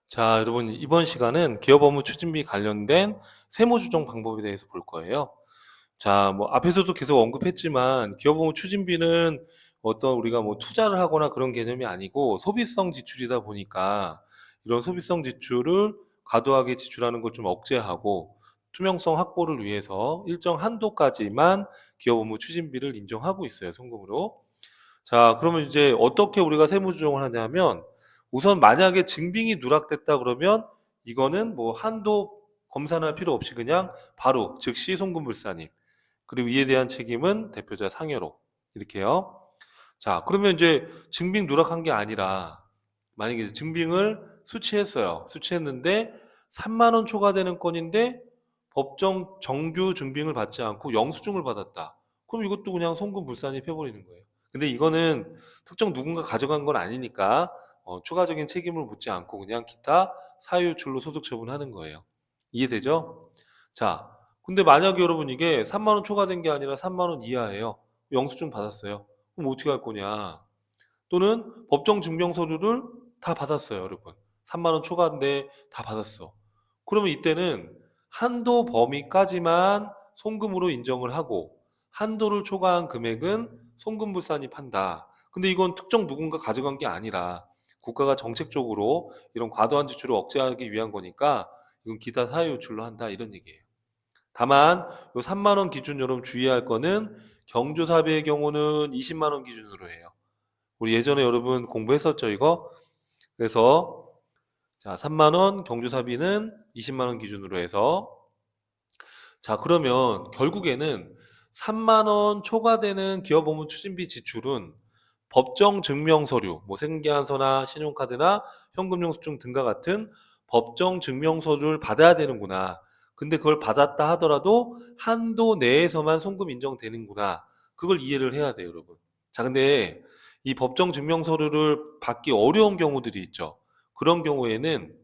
자, 여러분, 이번 시간은 기업 업무 추진비 관련된 세무 조정 방법에 대해서 볼 거예요. 자, 뭐, 앞에서도 계속 언급했지만, 기업 업무 추진비는 어떤 우리가 뭐 투자를 하거나 그런 개념이 아니고 소비성 지출이다 보니까 이런 소비성 지출을 과도하게 지출하는 걸 좀 억제하고 투명성 확보를 위해서 일정 한도까지만 기업 업무 추진비를 인정하고 있어요, 송금으로. 자, 그러면 이제 어떻게 우리가 세무 조정을 하냐면 우선 만약에 증빙이 누락됐다 그러면 이거는 뭐 한도 검사는 할 필요 없이 그냥 바로 즉시 송금불사님 그리고 이에 대한 책임은 대표자 상여로 이렇게요. 자, 그러면 이제 증빙 누락한 게 아니라 만약에 이제 증빙을 수취했어요. 수취했는데 3만 원 초과되는 건인데 법정 정규 증빙을 받지 않고 영수증을 받았다. 그럼 이것도 그냥 송금불산입 해버리는 거예요. 근데 이거는 특정 누군가 가져간 건 아니니까 추가적인 책임을 묻지 않고 그냥 기타 사유출로 소득 처분하는 거예요. 이해되죠? 자, 근데 만약에 여러분 이게 3만 원 초과된 게 아니라 3만 원 이하예요. 영수증 받았어요. 그럼 어떻게 할 거냐? 또는 법정 증명 서류를 다 받았어요, 여러분. 3만 원 초과인데 다 받았어. 그러면 이때는 한도 범위까지만 송금으로 인정을 하고 한도를 초과한 금액은 송금불산입한다. 근데 이건 특정 누군가 가져간 게 아니라 국가가 정책적으로 이런 과도한 지출을 억제하기 위한 거니까 이건 기타 사유 유출로 한다 이런 얘기예요. 다만 요 3만 원 기준 여러분 주의할 거는 경조사비의 경우는 20만 원 기준으로 해요. 우리 예전에 여러분 공부했었죠, 이거? 그래서 자, 3만 원 경조사비는 20만 원 기준으로 해서 자, 그러면 결국에는 3만 원 초과되는 기업 업무 추진비 지출은 법정 증명 서류, 뭐 생계환서나 신용카드나 현금영수증 등과 같은 법정 증명 서류를 받아야 되는구나. 근데 그걸 받았다 하더라도 한도 내에서만 송금 인정되는구나. 그걸 이해를 해야 돼요, 여러분. 자, 근데 이 법정 증명 서류를 받기 어려운 경우들이 있죠. 그런 경우에는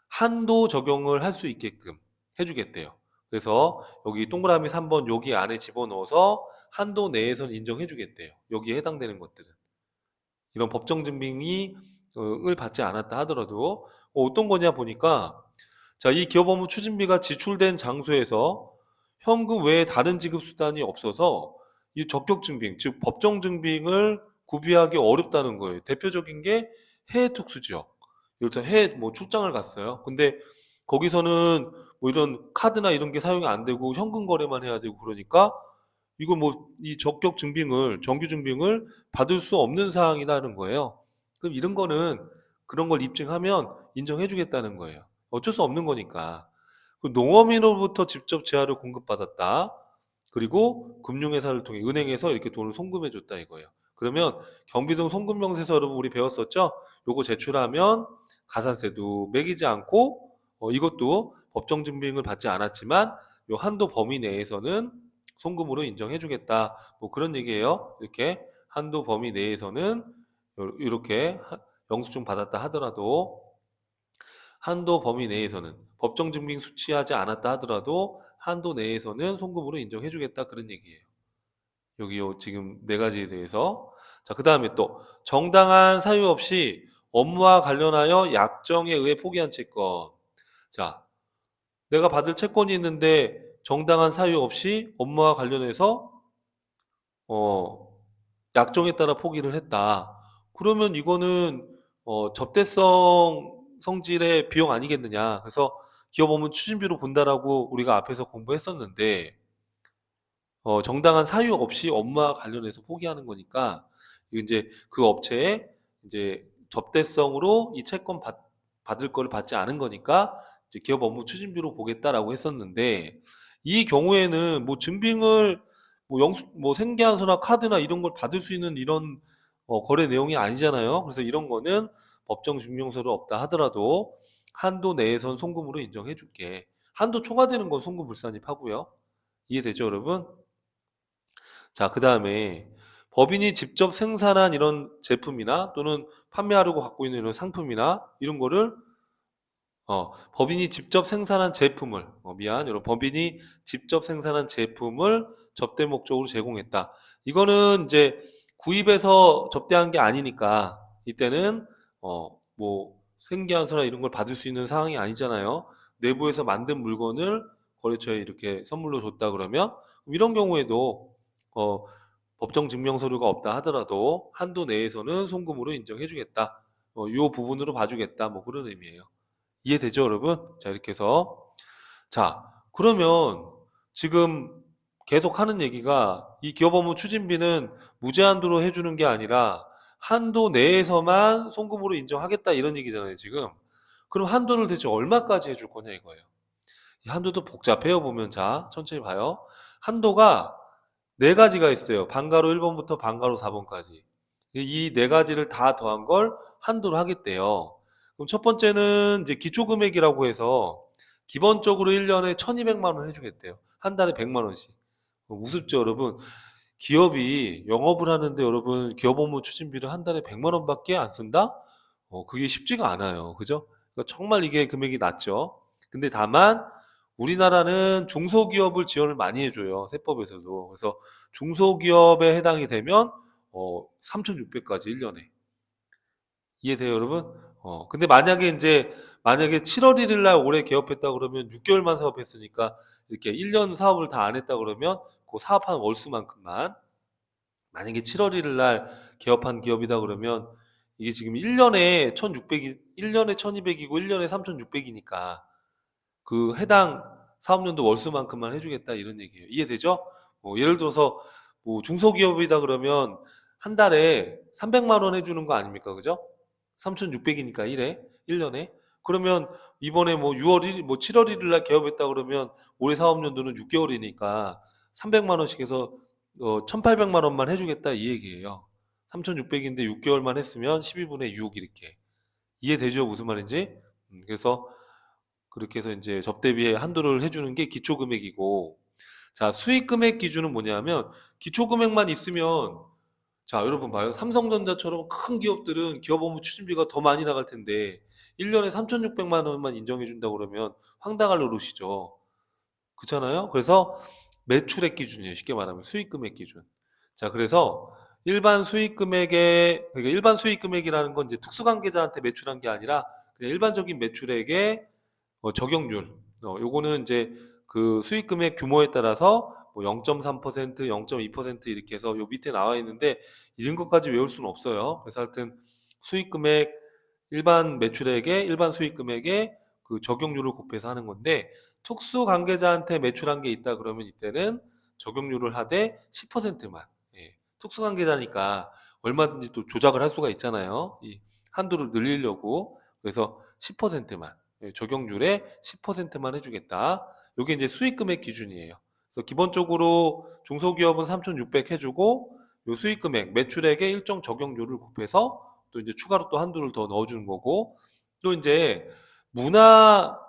한도 적용을 할 수 있게끔 해주겠대요. 그래서 여기 동그라미 3번 여기 안에 집어넣어서 한도 내에선 인정해주겠대요. 여기에 해당되는 것들은. 이런 법정 증빙이 을 받지 않았다 하더라도 어떤 거냐 보니까 자, 이 기업 업무 추진비가 지출된 장소에서 현금 외에 다른 지급 수단이 없어서 이 적격 증빙, 즉 법정 증빙을 구비하기 어렵다는 거예요. 대표적인 게 해외 특수 지역. 일단 해외 뭐 출장을 갔어요. 근데 거기서는 뭐 이런 카드나 이런 게 사용이 안 되고 현금 거래만 해야 되고 그러니까 이거 뭐 이 적격 증빙을 정규 증빙을 받을 수 없는 사항이라는 거예요. 그럼 이런 거는 그런 걸 입증하면 인정해 주겠다는 거예요. 어쩔 수 없는 거니까. 그 농어민으로부터 직접 재화를 공급받았다. 그리고 금융회사를 통해 은행에서 이렇게 돈을 송금해 줬다 이거예요. 그러면 경비등 송금명세서 여러분 우리 배웠었죠? 요거 제출하면 가산세도 매기지 않고 이것도 법정 증빙을 받지 않았지만 요 한도 범위 내에서는 송금으로 인정해 주겠다. 뭐 그런 얘기예요. 이렇게 한도 범위 내에서는 이렇게 영수증 받았다 하더라도 한도 범위 내에서는 법정 증빙 수취하지 않았다 하더라도 한도 내에서는 송금으로 인정해 주겠다 그런 얘기예요. 여기 요 지금 네 가지에 대해서 자, 그다음에 또 정당한 사유 없이 업무와 관련하여 약정에 의해 포기한 채권. 자, 내가 받을 채권이 있는데 정당한 사유 없이 업무와 관련해서 어, 약정에 따라 포기를 했다. 그러면 이거는 접대성 성질의 비용 아니겠느냐. 그래서 기업 업무 추진비로 본다라고 우리가 앞에서 공부했었는데 정당한 사유 없이 업무와 관련해서 포기하는 거니까 이거 이제 그 업체에 이제 접대성으로 이 채권 받을 거를 받지 않은 거니까 이제 기업 업무 추진비로 보겠다라고 했었는데 이 경우에는 뭐 증빙을 뭐 영수 뭐 생계환수나 카드나 이런 걸 받을 수 있는 이런 거래 내용이 아니잖아요. 그래서 이런 거는 법정 증명서를 없다 하더라도 한도 내에선 송금으로 인정해 줄게. 한도 초과되는 건 송금 불산입하고요. 이해되죠, 여러분? 자, 그다음에 법인이 직접 생산한 이런 제품이나 또는 판매하려고 갖고 있는 이런 상품이나 이런 거를 법인이 직접 생산한 제품을 이런 법인이 직접 생산한 제품을 접대 목적으로 제공했다. 이거는 이제 구입해서 접대한 게 아니니까 이때는 뭐 생계환수나 이런 걸 받을 수 있는 상황이 아니잖아요. 내부에서 만든 물건을 거래처에 이렇게 선물로 줬다 그러면 이런 경우에도 어, 법정 증명 서류가 없다 하더라도 한도 내에서는 송금으로 인정해 주겠다. 요 부분으로 봐주겠다. 뭐 그런 의미예요. 이해되죠, 여러분? 자, 이렇게 해서 자, 그러면 지금 계속 하는 얘기가 이 기업 업무 추진비는 무제한으로 해주는 게 아니라 한도 내에서만 송금으로 인정하겠다 이런 얘기잖아요, 지금. 그럼 한도를 대체 얼마까지 해줄 거냐 이거예요. 이 한도도 복잡해요, 보면. 자, 천천히 봐요. 한도가 네 가지가 있어요. 반가로 1번부터 반가로 4번까지. 이 네 가지를 다 더한 걸 한도로 하겠대요. 그럼 첫 번째는 이제 기초금액이라고 해서 기본적으로 1년에 1200만 원 해주겠대요. 한 달에 100만 원씩. 우습죠, 여러분? 기업이 영업을 하는데 여러분 기업 업무 추진비를 한 달에 100만 원밖에 안 쓴다? 그게 쉽지가 않아요. 그죠? 그러니까 정말 이게 금액이 낮죠. 근데 다만 우리나라는 중소기업을 지원을 많이 해줘요. 세법에서도. 그래서 중소기업에 해당이 되면 3,600까지 1년에. 이해돼요, 여러분? 근데 만약에 7월 1일 날 올해 개업했다 그러면 6개월만 사업했으니까 이렇게 1년 사업을 다 안 했다 그러면 그 사업한 월수만큼만, 만약에 7월 1일 날 개업한 기업이다 그러면 이게 지금 1년에 1,600이 1년에 1,200이고 1년에 3,600이니까 그 해당 사업연도 월수만큼만 해주겠다 이런 얘기예요. 이해되죠? 예를 들어서 뭐 중소기업이다 그러면 한 달에 300만 원 해주는 거 아닙니까? 그죠? 3,600이니까 1년에. 그러면 이번에 뭐 6월 1일, 뭐 7월 1일 날 개업했다 그러면 올해 사업연도는 6개월이니까 300만 원씩 해서 1,800만 원만 해주겠다 이 얘기예요. 3,600인데 6개월만 했으면 12분의 6 이렇게. 이해되죠? 무슨 말인지? 그래서 그렇게 해서 이제 접대비에 한도를 해주는 게 기초금액이고, 자, 수익금액 기준은 뭐냐면 기초금액만 있으면, 자, 여러분 봐요. 삼성전자처럼 큰 기업들은 기업 업무 추진비가 더 많이 나갈 텐데 1년에 3,600만 원만 인정해 준다고 그러면 황당할 노릇이죠. 그렇잖아요? 그래서 매출액 기준이에요. 쉽게 말하면 수익금액 기준. 자, 그래서 그러니까 일반 수익금액이라는 건 이제 특수관계자한테 매출한 게 아니라 그냥 일반적인 매출액의 적용률. 요거는 이제 그 수익금액 규모에 따라서 뭐 0.3%, 0.2% 이렇게 해서 요 밑에 나와 있는데 이런 것까지 외울 수는 없어요. 그래서 하여튼 수익금액, 일반 수익금액에 그 적용률을 곱해서 하는 건데, 특수관계자한테 매출한 게 있다 그러면 이때는 적용률을 하되 10%만. 예. 특수관계자니까 얼마든지 또 조작을 할 수가 있잖아요. 이 한도를 늘리려고. 그래서 10%만. 적용률의 10%만 해주겠다. 이게 이제 수익금액 기준이에요. 그래서 기본적으로 중소기업은 3,600 해주고 요 수익금액, 매출액의 일정 적용률을 곱해서 또 이제 추가로 또 한도를 더 넣어주는 거고, 또 이제 문화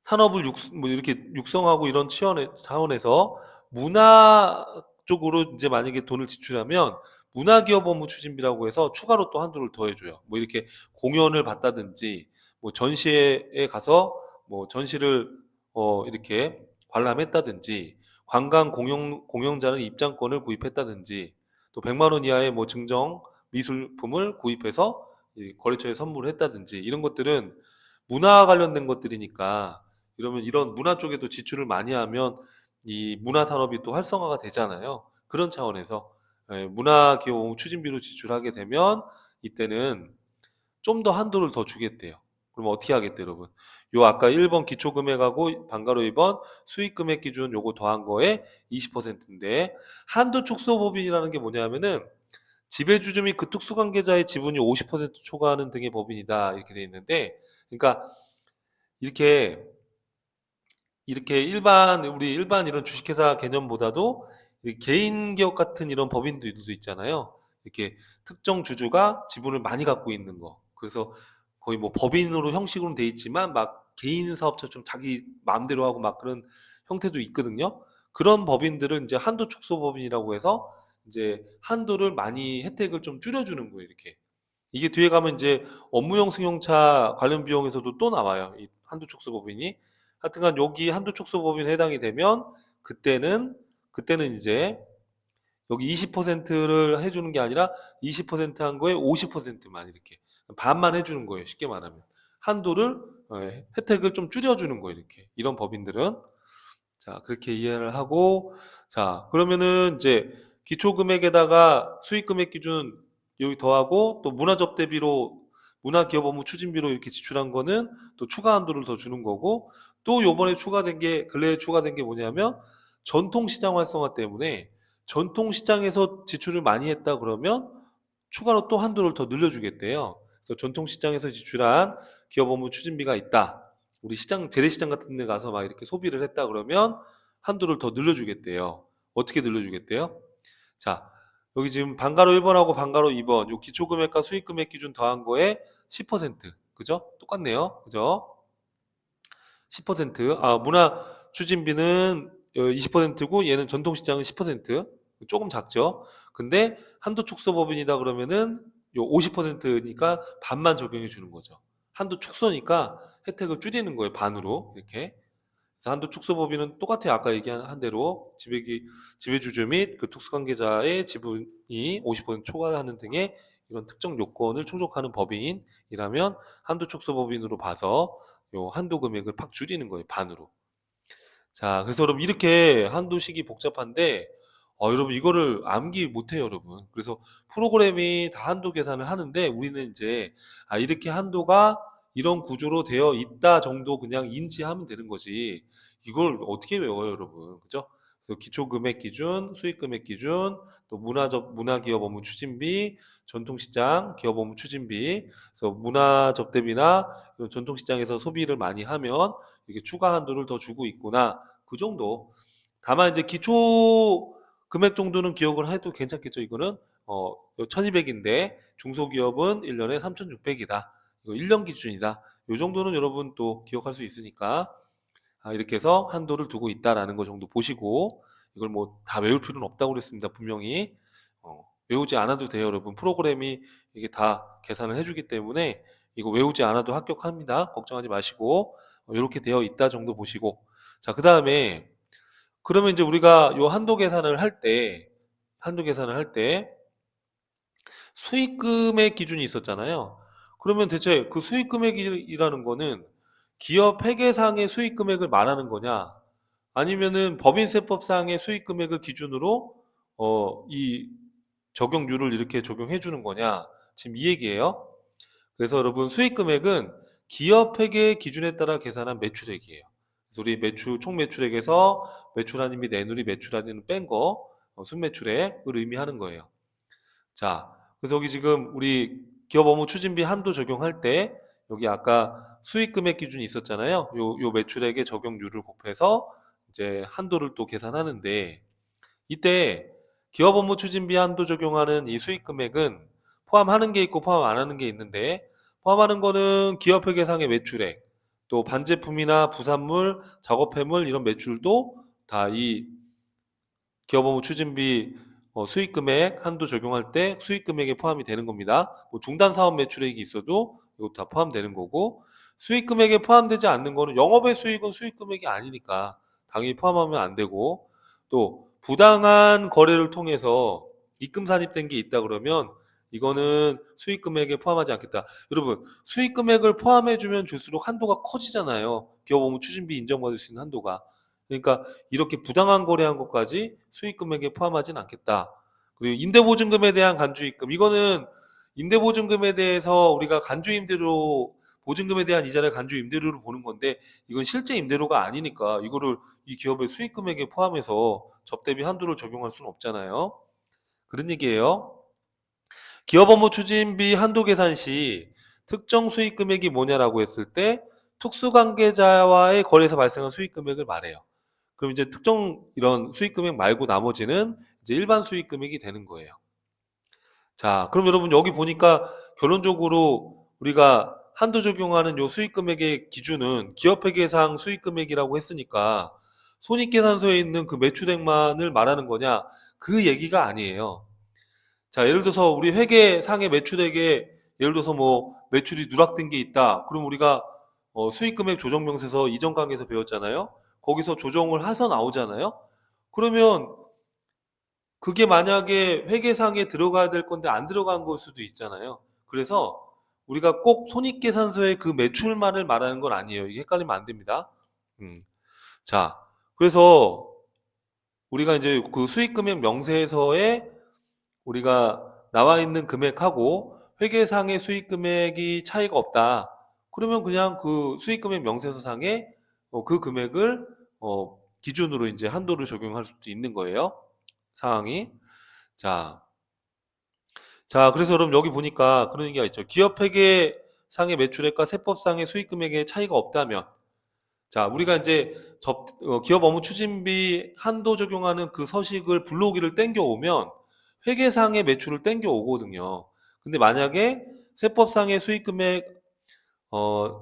산업을 뭐 이렇게 육성하고 이런 차원에서 문화 쪽으로 이제 만약에 돈을 지출하면 문화기업 업무 추진비라고 해서 추가로 또 한도를 더해줘요. 뭐 이렇게 공연을 봤다든지, 뭐 전시회에 가서 뭐 전시를 이렇게 관람했다든지, 관광 공연자는 입장권을 구입했다든지, 또 100만 원 이하의 뭐 증정 미술품을 구입해서 이 거래처에 선물을 했다든지, 이런 것들은 문화 관련된 것들이니까, 이러면 이런 문화 쪽에도 지출을 많이 하면 이 문화 산업이 또 활성화가 되잖아요. 그런 차원에서 문화기업 추진비로 지출하게 되면 이때는 좀 더 한도를 더 주겠대요. 그럼 어떻게 하겠대요, 여러분? 요 아까 1번 기초금액하고 반가로 2번 수익금액 기준 요거 더한 거에 20%인데, 한도 축소법인이라는 게 뭐냐면은 지배주주 및 그 특수관계자의 지분이 50% 초과하는 등의 법인이다 이렇게 돼 있는데, 그러니까 이렇게 우리 일반 이런 주식회사 개념보다도 이 개인 기업 같은 이런 법인들도 있잖아요. 이렇게 특정 주주가 지분을 많이 갖고 있는 거. 그래서 거의 뭐 법인으로 형식으로 돼 있지만 막 개인 사업자 좀 자기 마음대로 하고 막 그런 형태도 있거든요. 그런 법인들은 이제 한도 축소 법인이라고 해서 이제 한도를 많이 혜택을 좀 줄여주는 거예요, 이렇게. 이게 뒤에 가면 이제 업무용 승용차 관련 비용에서도 또 나와요. 이 한도 축소 법인이. 하여튼간 여기 한도 축소 법인에 해당이 되면 그때는 이제 여기 20%를 해주는 게 아니라 20%한 거에 50%만 이렇게. 반만 해주는 거예요. 쉽게 말하면. 한도를, 혜택을 좀 줄여주는 거예요. 이렇게. 이런 법인들은. 자, 그렇게 이해를 하고, 자, 그러면은 이제 기초금액에다가 수익금액 기준 여기 더하고 또 문화접대비로, 문화기업업무 추진비로 이렇게 지출한 거는 또 추가 한도를 더 주는 거고, 또 요번에 추가된 게, 근래에 추가된 게 뭐냐면 전통시장 활성화 때문에 전통시장에서 지출을 많이 했다 그러면 추가로 또 한도를 더 늘려주겠대요. 그래서 전통시장에서 지출한 기업업무 추진비가 있다. 우리 시장, 재래시장 같은 데 가서 막 이렇게 소비를 했다 그러면 한도를 더 늘려주겠대요. 어떻게 늘려주겠대요? 자, 여기 지금 방가로 1번하고 방가로 2번, 요 기초금액과 수익금액 기준 더한 거에 10%. 그죠? 똑같네요. 그죠? 10%. 아, 문화 추진비는 20%고 얘는 전통시장은 10%. 조금 작죠? 근데 한도 축소법인이다 그러면은 요 50%니까 반만 적용해 주는 거죠. 한도 축소니까 혜택을 줄이는 거예요. 반으로. 이렇게. 그래서 한도 축소법인은 똑같아요. 아까 얘기한 대로 지배주주 및 그 특수관계자의 지분이 50% 초과하는 등의 이런 특정 요건을 충족하는 법인이라면 한도 축소법인으로 봐서 요 한도 금액을 팍 줄이는 거예요. 반으로. 자, 그래서 여러분 이렇게 한도식이 복잡한데 여러분 이거를 암기 못해요, 여러분. 그래서 프로그램이 다 한도 계산을 하는데 우리는 이제 이렇게 한도가 이런 구조로 되어 있다 정도 그냥 인지하면 되는 거지. 이걸 어떻게 외워요, 여러분? 그죠? 그래서 기초금액 기준, 수익금액 기준, 또 문화기업 업무 추진비, 전통시장 기업 업무 추진비. 그래서 문화접대비나 이런 전통시장에서 소비를 많이 하면 이게 추가 한도를 더 주고 있구나. 그 정도. 다만 이제 기초 금액 정도는 기억을 해도 괜찮겠죠. 이거는 1200인데 중소기업은 1년에 3600이다. 이거 1년 기준이다. 이 정도는 여러분 또 기억할 수 있으니까 이렇게 해서 한도를 두고 있다라는 거 정도 보시고 이걸 뭐 다 외울 필요는 없다고 그랬습니다. 분명히 외우지 않아도 돼요. 여러분 프로그램이 이게 다 계산을 해주기 때문에 이거 외우지 않아도 합격합니다. 걱정하지 마시고 이렇게 되어 있다 정도 보시고 자, 그 다음에 그러면 이제 우리가 요 한도 계산을 할 때 수익금액 기준이 있었잖아요. 그러면 대체 그 수익금액이라는 거는 기업 회계상의 수익금액을 말하는 거냐? 아니면은 법인세법상의 수익금액을 기준으로 이 적용률을 이렇게 적용해 주는 거냐? 지금 이 얘기예요. 그래서 여러분 수익금액은 기업 회계 기준에 따라 계산한 매출액이에요. 그래서 우리 총 매출액에서 매출한인 및 내누리 매출한은 뺀 거, 순매출액을 의미하는 거예요. 자, 그래서 여기 지금 우리 기업 업무 추진비 한도 적용할 때 여기 아까 수익금액 기준이 있었잖아요. 요 매출액의 적용률을 곱해서 이제 한도를 또 계산하는데 이때 기업 업무 추진비 한도 적용하는 이 수익금액은 포함하는 게 있고 포함 안 하는 게 있는데 포함하는 거는 기업 회계상의 매출액, 또 반제품이나 부산물, 작업해물 이런 매출도 다 이 기업 업무 추진비 수익금액 한도 적용할 때 수익금액에 포함이 되는 겁니다. 뭐 중단 사업 매출액이 있어도 이것도 다 포함되는 거고 수익금액에 포함되지 않는 거는 영업의 수익은 수익금액이 아니니까 당연히 포함하면 안 되고 또 부당한 거래를 통해서 입금 산입된 게 있다 그러면 이거는 수익금액에 포함하지 않겠다. 여러분 수익금액을 포함해주면 줄수록 한도가 커지잖아요. 기업 업무 추진비 인정받을 수 있는 한도가. 그러니까 이렇게 부당한 거래한 것까지 수익금액에 포함하진 않겠다. 그리고 임대보증금에 대한 간주입금 이거는 임대보증금에 대해서 우리가 간주임대료 보증금에 대한 이자를 간주임대료로 보는 건데 이건 실제 임대료가 아니니까 이거를 이 기업의 수익금액에 포함해서 접대비 한도를 적용할 수는 없잖아요. 그런 얘기예요. 기업 업무 추진비 한도 계산 시 특정 수익 금액이 뭐냐라고 했을 때 특수관계자와의 거래에서 발생한 수익 금액을 말해요. 그럼 이제 특정 이런 수익 금액 말고 나머지는 이제 일반 수익 금액이 되는 거예요. 자, 그럼 여러분 여기 보니까 결론적으로 우리가 한도 적용하는 요 수익 금액의 기준은 기업회계상 수익 금액이라고 했으니까 손익계산서에 있는 그 매출액만을 말하는 거냐? 그 얘기가 아니에요. 자, 예를 들어서 우리 회계상의 매출액에 예를 들어서 뭐 매출이 누락된 게 있다. 그럼 우리가 수익금액 조정명세서 이전 강의에서 배웠잖아요. 거기서 조정을 해서 나오잖아요. 그러면 그게 만약에 회계상에 들어가야 될 건데 안 들어간 걸 수도 있잖아요. 그래서 우리가 꼭 손익계산서의 그 매출만을 말하는 건 아니에요. 이게 헷갈리면 안 됩니다. 자, 그래서 우리가 이제 그 수익금액 명세서에 우리가 나와 있는 금액하고 회계상의 수익금액이 차이가 없다. 그러면 그냥 그 수익금액 명세서상에 그 금액을 기준으로 이제 한도를 적용할 수도 있는 거예요. 상황이. 자, 그래서 여러분 여기 보니까 그런 얘기가 있죠. 기업회계상의 매출액과 세법상의 수익금액의 차이가 없다면, 자, 우리가 이제 기업 업무 추진비 한도 적용하는 그 서식을 불러오기를 땡겨오면 회계상의 매출을 땡겨오거든요. 근데 만약에 세법상의 수익금액,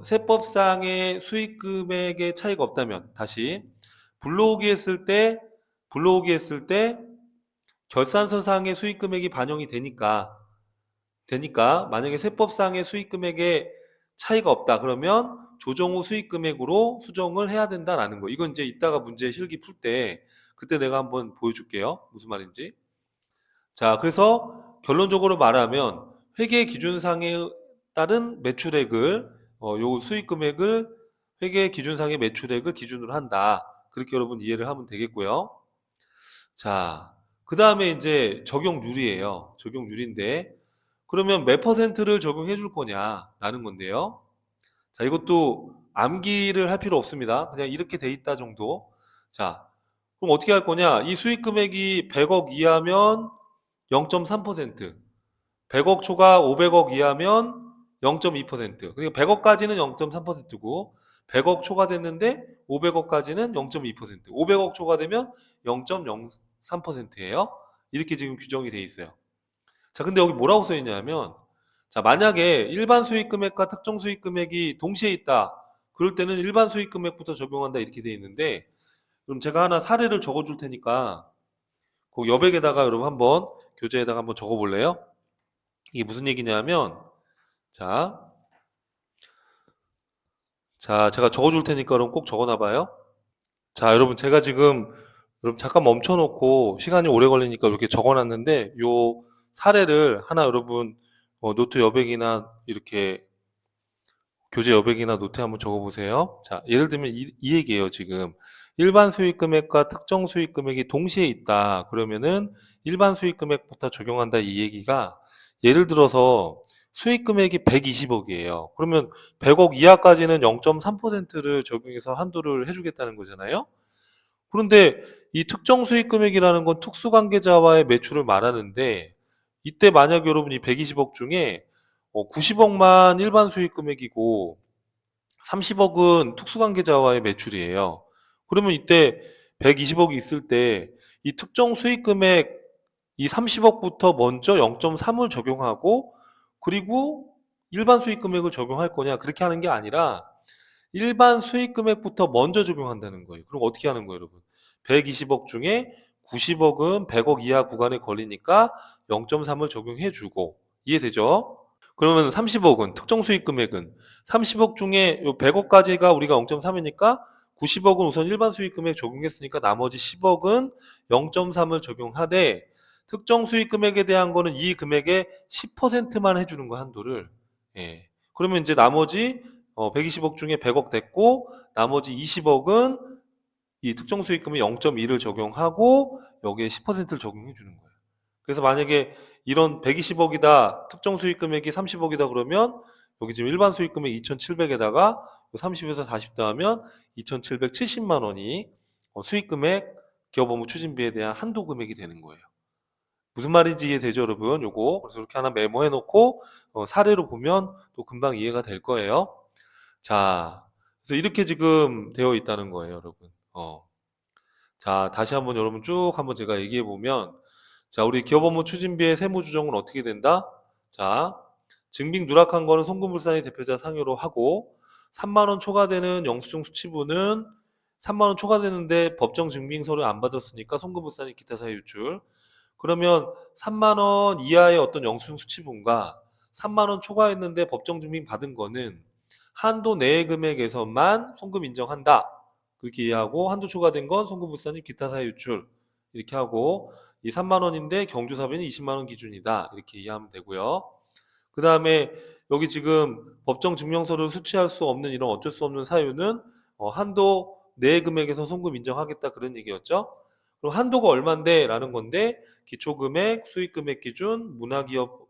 세법상의 수익금액의 차이가 없다면, 다시 불러오기 했을 때 결산서상의 수익금액이 반영이 되니까 만약에 세법상의 수익금액에 차이가 없다 그러면 조정 후 수익금액으로 수정을 해야 된다라는 거. 이건 이제 이따가 문제 실기 풀 때 그때 내가 한번 보여줄게요. 무슨 말인지. 자, 그래서 결론적으로 말하면 회계 기준상에 따른 매출액을 요 수익금액을 회계 기준상의 매출액을 기준으로 한다. 그렇게 여러분 이해를 하면 되겠고요. 자, 그 다음에 이제 적용률이에요. 적용률인데 그러면 몇 퍼센트를 적용해 줄 거냐라는 건데요. 자, 이것도 암기를 할 필요 없습니다. 그냥 이렇게 돼 있다 정도. 자, 그럼 어떻게 할 거냐? 이 수익 금액이 100억 이하면 0.3%, 100억 초과 500억 이하면 0.2%. 그러니까 100억까지는 0.3%고 100억 초과됐는데 500억까지는 0.2%, 500억 초과되면 0.03%예요. 이렇게 지금 규정이 돼 있어요. 자, 근데 여기 뭐라고 써 있냐면, 자, 만약에 일반 수익 금액과 특정 수익 금액이 동시에 있다. 그럴 때는 일반 수익 금액부터 적용한다. 이렇게 돼 있는데, 그럼 제가 하나 사례를 적어 줄 테니까, 그 여백에다가 여러분 한번, 교재에다가 한번 적어 볼래요? 이게 무슨 얘기냐면, 자, 제가 적어 줄 테니까 여러분 꼭 적어 놔봐요. 자, 여러분 제가 지금, 여러분 잠깐 멈춰 놓고 시간이 오래 걸리니까 이렇게 적어 놨는데, 요 사례를 하나 여러분, 노트 여백이나 이렇게 교재 여백이나 노트에 한번 적어보세요. 자, 예를 들면 이 얘기예요, 지금. 일반 수익 금액과 특정 수익 금액이 동시에 있다. 그러면은 일반 수익 금액부터 적용한다 이 얘기가 예를 들어서 수익 금액이 120억이에요. 그러면 100억 이하까지는 0.3%를 적용해서 한도를 해주겠다는 거잖아요. 그런데 이 특정 수익 금액이라는 건 특수관계자와의 매출을 말하는데 이때 만약 여러분이 120억 중에 90억만 일반 수익 금액이고 30억은 특수관계자와의 매출이에요. 그러면 이때 120억이 있을 때 이 특정 수익 금액 이 30억부터 먼저 0.3을 적용하고 그리고 일반 수익 금액을 적용할 거냐 그렇게 하는 게 아니라 일반 수익 금액부터 먼저 적용한다는 거예요. 그럼 어떻게 하는 거예요, 여러분? 120억 중에 90억은 100억 이하 구간에 걸리니까 0.3을 적용해 주고 이해되죠? 그러면 30억은 특정 수익 금액은 30억 중에 요 100억까지가 우리가 0.3이니까 90억은 우선 일반 수익 금액 적용했으니까 나머지 10억은 0.3을 적용하되 특정 수익 금액에 대한 거는 이 금액의 10%만 해주는 거 한도를. 예. 그러면 이제 나머지 120억 중에 100억 됐고 나머지 20억은 이 특정 수익 금액 0.2를 적용하고 여기에 10%를 적용해 주는 거예요. 그래서 만약에 이런 120억이다 특정 수익 금액이 30억이다 그러면 여기 지금 일반 수익 금액 2,700에다가 30에서 40 더하면 2,770만 원이 수익 금액 기업 업무 추진비에 대한 한도 금액이 되는 거예요. 무슨 말인지 이해되죠, 여러분? 요거 그래서 이렇게 하나 메모해 놓고 사례로 보면 또 금방 이해가 될 거예요. 자, 그래서 이렇게 지금 되어 있다는 거예요, 여러분. 자, 다시 한번 여러분 쭉 한번 제가 얘기해 보면, 자, 우리 기업 업무 추진비의 세무 조정은 어떻게 된다? 자, 증빙 누락한 거는 송금불산이 대표자 상여로 하고, 3만 원 초과되는 영수증 수취부는 3만 원 초과되는데 법정 증빙서를 안 받았으니까 송금불산이 기타 사유 유출. 그러면 3만 원 이하의 어떤 영수증 수취분과 3만 원 초과했는데 법정 증빙 받은 거는 한도 내의 금액에서만 송금 인정한다. 그렇게 이해하고 한도 초과된 건 송금불산이 기타 사유 유출 이렇게 하고 이 3만 원인데 경조사비는 20만 원 기준이다. 이렇게 이해하면 되고요. 그 다음에 여기 지금 법정 증명서를 수취할 수 없는 이런 어쩔 수 없는 사유는 한도 내 금액에서 송금 인정하겠다 그런 얘기였죠. 그럼 한도가 얼만데? 라는 건데 기초금액, 수익금액 기준, 문화기업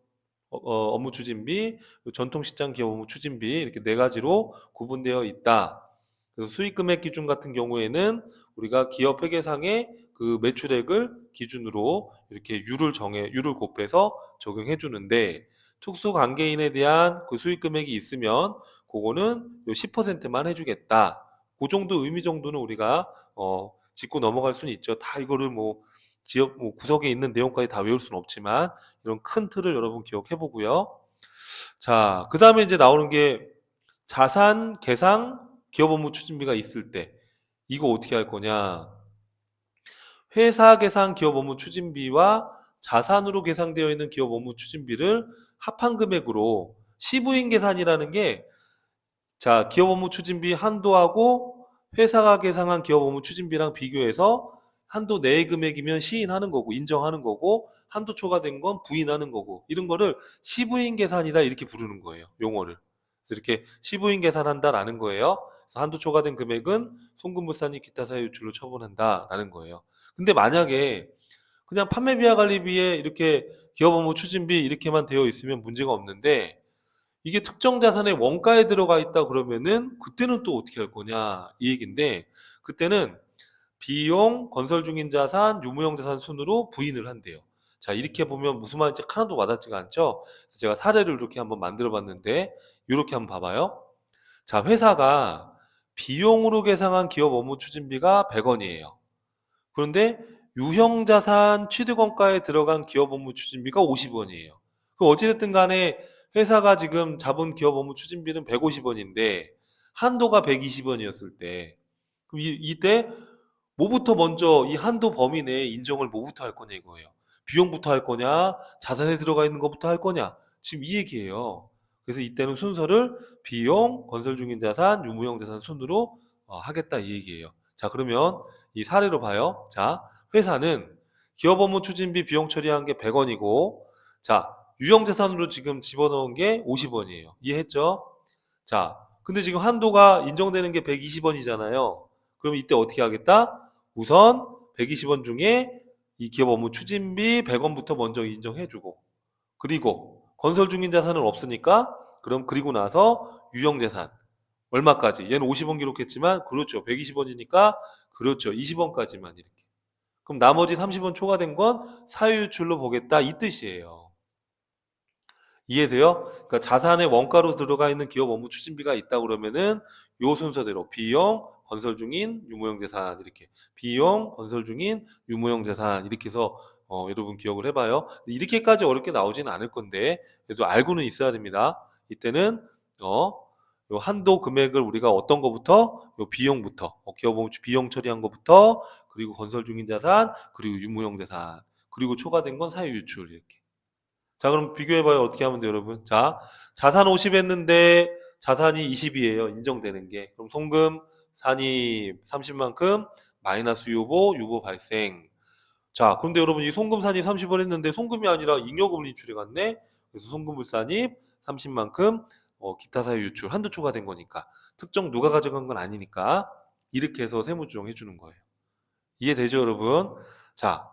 업무추진비, 전통시장 기업 업무추진비 이렇게 네 가지로 구분되어 있다. 그래서 수익금액 기준 같은 경우에는 우리가 기업 회계상의 그 매출액을 기준으로 이렇게 유를 곱해서 적용해 주는데 특수관계인에 대한 그 수익금액이 있으면 그거는 요 10%만 해주겠다. 그 정도 의미 정도는 우리가 짚고 넘어갈 수는 있죠. 다 이거를 뭐 지역 뭐 구석에 있는 내용까지 다 외울 수는 없지만 이런 큰 틀을 여러분 기억해 보고요. 자, 그 다음에 이제 나오는 게 자산 계상 기업 업무 추진비가 있을 때 이거 어떻게 할 거냐? 회사 계상 기업 업무 추진비와 자산으로 계상되어 있는 기업 업무 추진비를 합한 금액으로 시부인 계산이라는 게 자, 기업 업무 추진비 한도하고 회사가 계상한 기업 업무 추진비랑 비교해서 한도 내의 금액이면 시인하는 거고 인정하는 거고 한도 초과된 건 부인하는 거고 이런 거를 시부인 계산이다 이렇게 부르는 거예요. 용어를. 그래서 이렇게 시부인 계산한다라는 거예요. 그래서 한도 초과된 금액은 송금물산이 기타 사유 유출로 처분한다라는 거예요. 근데 만약에 그냥 판매 비하 관리비에 이렇게 기업 업무 추진비 이렇게만 되어 있으면 문제가 없는데 이게 특정 자산의 원가에 들어가 있다 그러면은 그때는 또 어떻게 할 거냐 이 얘기인데 그때는 비용, 건설 중인 자산, 유무형 자산 순으로 부인을 한대요. 자, 이렇게 보면 무슨 말인지 하나도 와닿지가 않죠? 그래서 제가 사례를 이렇게 한번 만들어 봤는데 이렇게 한번 봐봐요. 자, 회사가 비용으로 계상한 기업 업무 추진비가 100원이에요. 그런데 유형자산 취득원가에 들어간 기업 업무 추진비가 50원이에요. 그 어찌됐든 간에 회사가 지금 잡은 기업 업무 추진비는 150원인데 한도가 120원이었을 때 그럼 이때 뭐부터 먼저 이 한도 범위 내에 인정을 뭐부터 할 거냐 이거예요. 비용부터 할 거냐, 자산에 들어가 있는 것부터 할 거냐. 지금 이 얘기예요. 그래서 이때는 순서를 비용, 건설 중인 자산, 유무형 자산 순으로 하겠다 이 얘기예요. 자, 그러면 이 사례로 봐요. 자, 회사는 기업 업무 추진비 비용 처리한 게 100원이고, 자, 유형 자산으로 지금 집어넣은 게 50원이에요. 이해했죠? 자, 근데 지금 한도가 인정되는 게 120원이잖아요. 그럼 이때 어떻게 하겠다? 우선 120원 중에 이 기업 업무 추진비 100원부터 먼저 인정해주고 그리고 건설 중인 자산은 없으니까 그럼 그리고 나서 유형 자산 얼마까지? 얘는 50원 기록했지만 그렇죠. 120원이니까 그렇죠. 20원까지만 이렇게. 그럼 나머지 30원 초과된 건 사유유출로 보겠다 이 뜻이에요. 이해돼요? 그러니까 자산의 원가로 들어가 있는 기업 업무 추진비가 있다 그러면은 요 순서대로 비용, 건설 중인 유무형 자산 이렇게 비용, 건설 중인 유무형 자산 이렇게 해서 여러분 기억을 해봐요. 근데 이렇게까지 어렵게 나오지는 않을 건데 그래도 알고는 있어야 됩니다. 이때는 요 한도 금액을 우리가 어떤 거부터 요 비용부터 기업 업무 비용 처리한 거부터 그리고 건설 중인 자산 그리고 유무형 자산 그리고 초과된 건 사유 유출 이렇게. 자, 그럼 비교해봐요. 어떻게 하면 돼요, 여러분? 자, 자산 50 했는데 자산이 20이에요. 인정되는 게. 그럼 송금, 산입 30만큼, 마이너스 유보 발생. 자, 근데 여러분 이 송금 산입 30을 했는데 송금이 아니라 잉여금을 인출해 갔네? 그래서 송금 불산입 30만큼, 기타 사유 유출 한도 초과된 거니까. 특정 누가 가져간 건 아니니까. 이렇게 해서 세무조정 해주는 거예요. 이해되죠, 여러분? 자,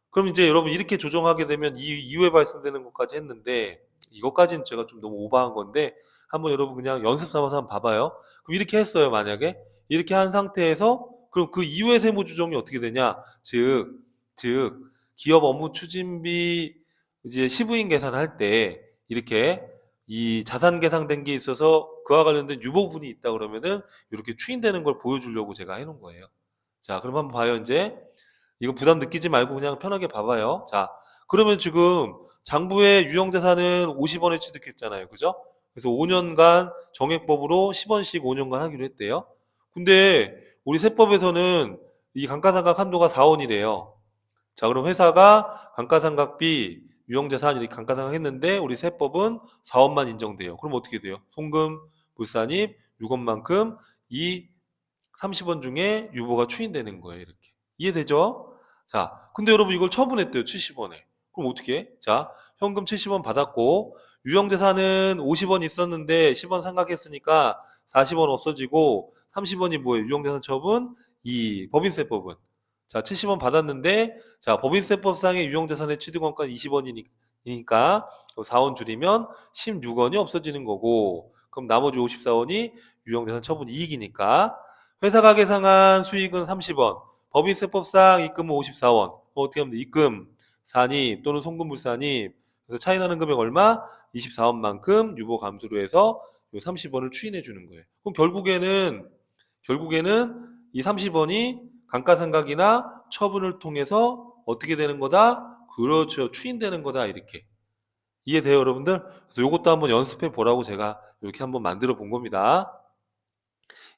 그럼 이제 여러분 이렇게 조정하게 되면 이 이후에 발생되는 것까지 했는데 이것까지는 제가 좀 너무 오버한 건데 한번 여러분 그냥 연습 삼아서 한번 봐봐요. 그럼 이렇게 했어요, 만약에. 이렇게 한 상태에서 그럼 그 이후의 세무 조정이 어떻게 되냐? 즉 기업 업무 추진비 이제 시부인 계산할 때 이렇게 이 자산 계상된 게 있어서 그와 관련된 유보분이 있다 그러면은 이렇게 추인되는 걸 보여주려고 제가 해놓은 거예요. 자, 그럼 한번 봐요, 이제. 이거 부담 느끼지 말고 그냥 편하게 봐봐요. 자, 그러면 지금 장부의 유형자산은 50원에 취득했잖아요. 그죠? 그래서 5년간 정액법으로 10원씩 5년간 하기로 했대요. 근데 우리 세법에서는 이 감가상각 한도가 4원이래요. 자, 그럼 회사가 감가상각비 유형자산 이렇게 감가상각 했는데 우리 세법은 4원만 인정돼요. 그럼 어떻게 돼요? 송금, 불산입 6원만큼 이 30원 중에 유보가 추인되는 거예요. 이렇게. 이해되죠? 자, 근데 여러분 이걸 처분했대요. 70원에. 그럼 어떻게 해? 자, 현금 70원 받았고 유형자산은 50원 있었는데 10원 상각했으니까 40원 없어지고 30원이 뭐예요? 유형자산 처분 2. 법인세법은 자, 70원 받았는데 자, 법인세법상의 유형자산의 취득원가 20원이니까 4원 줄이면 16원이 없어지는 거고 그럼 나머지 54원이 유형자산 처분 이익이니까 회사가 계상한 수익은 30원 법인세법상 입금은 54원 어떻게 하면 돼? 입금 산입 또는 송금불산입 그래서 차이 나는 금액 얼마? 24원만큼 유보 감수로 해서 요 30원을 추인해 주는 거예요. 그럼 결국에는 이 30원이 감가상각이나 처분을 통해서 어떻게 되는 거다? 그렇죠. 추인되는 거다. 이렇게. 이해돼요, 여러분들? 그래서 요것도 한번 연습해 보라고 제가 이렇게 한번 만들어 본 겁니다.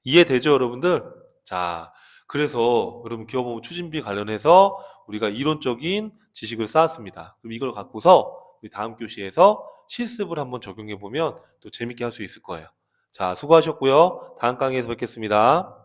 이해되죠, 여러분들? 자, 그래서 여러분 기업업무 추진비 관련해서 우리가 이론적인 지식을 쌓았습니다. 그럼 이걸 갖고서 우리 다음 교시에서 실습을 한번 적용해 보면 또 재밌게 할 수 있을 거예요. 자, 수고하셨고요. 다음 강의에서 뵙겠습니다.